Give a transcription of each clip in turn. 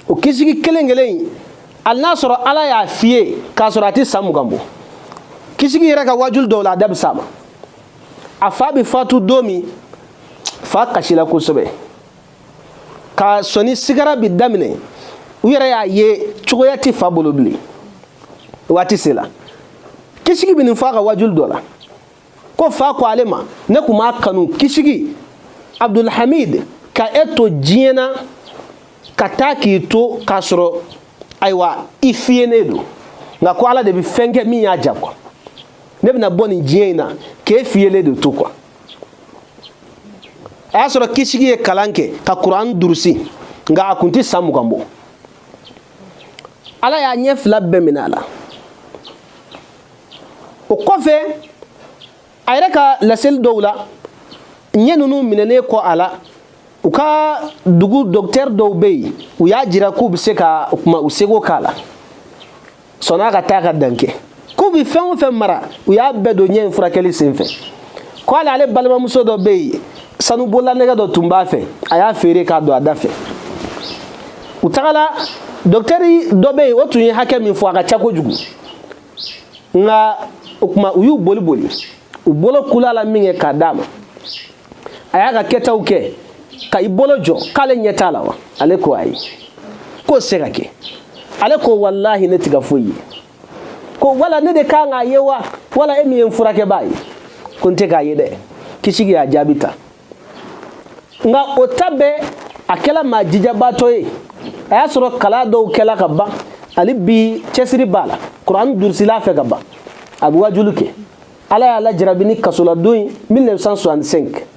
o kisigi kelen al nasoro ala ya fiye ka sorati samugambo kisigi yɛrɛ ka wajul dɔw la a da bɛ s'a ma a fa bɛ fatu don min fa kasila kosɛbɛ ka sɔni sigara bi daminɛ u yɛrɛ y'a ye cogoya tɛ fa bolo bilen waati sela kisigi bɛ nin fɔ a ka wajul dɔ la ko fa ko ale ma ne tun b'a kanu kisigi Abdulhamid ka e to diɲɛ na ka taa k'i to k'a sɔrɔ ayiwa i fiyenen don nka ko ala de bɛ fɛn kɛ min y'a ja quoi ne bɛna bɔ nin diɲɛ in na k'e fiyelen de to quoi a y'a sɔrɔ kisigi ye kalan kɛ ka kuran durusi nka a kun tɛ san 20 bɔ ala y'a ɲɛ fila bɛɛ minɛ a la o kɔfɛ a yɛrɛ ka laseli dɔw la ɲɛ ninnu minɛnen kɔ a la u ka dugu docteur dɔw bɛ yen u y'a jira k'u bɛ se ka u seko k'a la sɔnna ka taa ka dan kɛ k'u bɛ fɛn o fɛn mara u y'a bɛɛ don ɲɛ in furakɛli senfɛ ko hali ale balimamuso dɔ bɛ yen sanubola nɛgɛ dɔ tun b'a fɛ a y'a feere k'a don a da fɛ u tagala docteur dɔ bɛ yen o tun ye hakɛ min fɔ a ka ca kojugu nka o tuma u y'u boli boli u bolo kula la min kɛ k'a d'a ma a y'a ka kɛtaw kɛ ka i bolo jɔ k'ale ɲɛ t'a la wa ale ko ayi k'o se ka kɛ ale ko walahi ne tɛ ka foyi ye ko wala ne de kan k'a ye wa wala e min ye n furakɛbaa ye ko n tɛ k'a ye dɛ kisigi y'a jaabi ta nka o ta bɛɛ a kɛla maa jijabaatɔ ye a y'a sɔrɔ kala dɔw kɛla ka ban ale bi cɛsiri b'a la kuran durusila fɛ ka ban a bɛ wajulu kɛ ala y'a lajarabi ni kasoladon ye 1965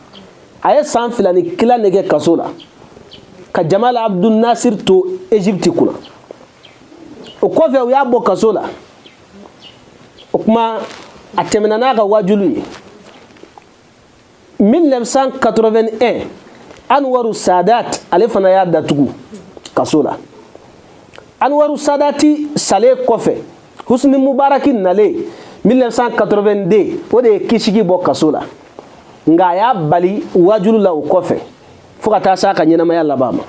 a ye san 2 ni kila nɛgɛ kaso la ka Jamal Abdul Nasir to Egypte kunna o kɔfɛ u y'a bɔ kaso la o kuma a tɛmɛna n'a ka wajulu ye 1981 Anwaru Sadat ale fana y'a datugu kaso la Anwaru Sadati sale kɔfɛ Husni Mubaraki nale 1982 o de ye kisigi bɔ kaso la nka a y'a bali wajulu la o kɔfɛ fo ka taa s'a ka ɲɛnamaya laban ma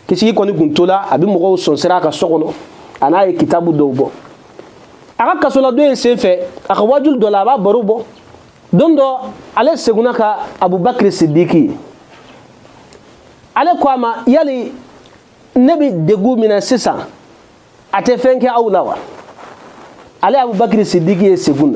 kisigi kɔni kun tola a bɛ mɔgɔw sɔnsɛrɛ a ka so kɔnɔ a n'a ye kitabu dɔw bɔ a ka kasoladon in senfɛ a ka wajulu dɔ la a b'a baro bɔ don dɔ ale seginna ka Abubakar Sidiki ye ale ko a ma yali ne bɛ degun min na sisan a tɛ fɛn kɛ aw la wa ale Abubakar Sidiki ye segun na